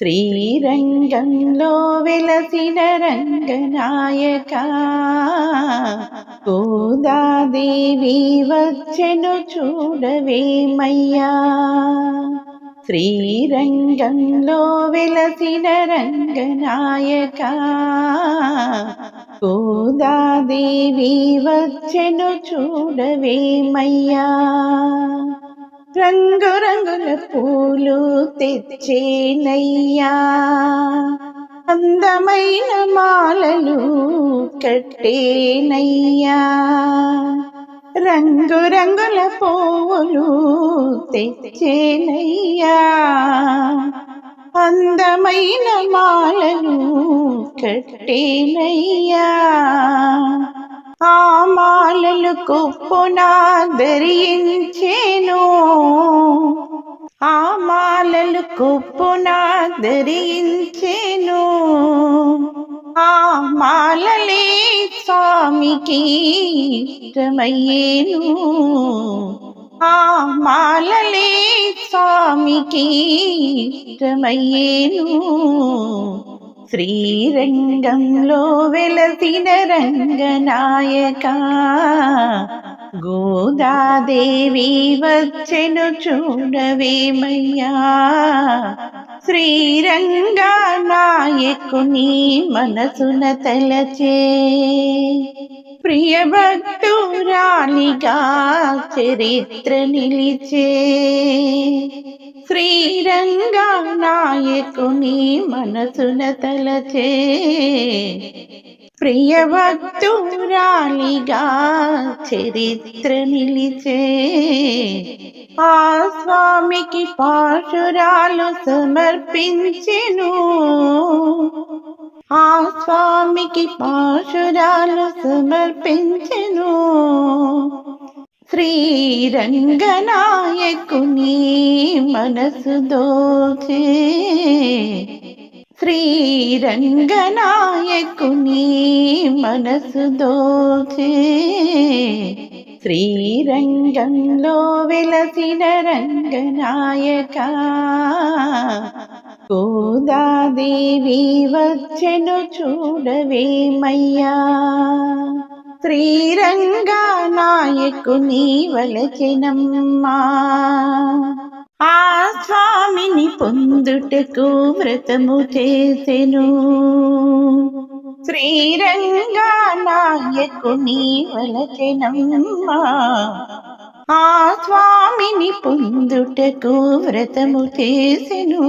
శ్రీరంగంలో వెలసిన రంగనాయక గోదాదేవి వచ్చెను చూడవేమయ్యా. శ్రీరంగంలో వెలసిన రంగనాయక గోదాదేవి వచ్చెను చూడవేమయ్యా. రంగు రంగుల పూలు తెచ్చేనయ్యా, అందమైన మాలలు కట్టేనయ్యా. రంగు రంగుల పూలు తెచ్చేనయ్యా, అందమైన మాలలు కట్టేనయ్యా. ఆ మాలలు కొప్పున ధరించేను, ఆ మాలలు కొప్పున ధరించేను. ఆ మాలలే స్వామికి ఇష్టమయ్యేను, ఆ మాలలే స్వామికి ఇష్టమయ్యేను. శ్రీరంగంలో వెలసిన రంగనాయక గోదాదేవి వచ్చెను చూడవేమయ్యా. శ్రీరంగనాయకుని మనసున తలచే ప్రియభక్తురాలిగా చరిత్ర నిలిచే. శ్రీరంగనాయకుని మనసున తలచే ప్రియభక్తురాలిగా చరిత్ర నిలిచే. ఆ స్వామికి పాశురాలు సమర్పించెను, ఆ స్వామికి పాశురాలు సమర్పించెను. శ్రీరంగనాయకుని మనసు దోచే, శ్రీరంగనాయకుని మనసు దోచే. శ్రీరంగంలో వెలసిన రంగనాయక గోదాదేవి వచ్చెను చూడవేమయ్యా. శ్రీరంగనాయకుని వలచెనమ్మా, ఆ స్వామిని పొందుటకు వ్రతము చేసెను. శ్రీరంగనాయకుని వలచెనమ్మా, ఆ స్వామిని పొందుటకు వ్రతము చేసెను.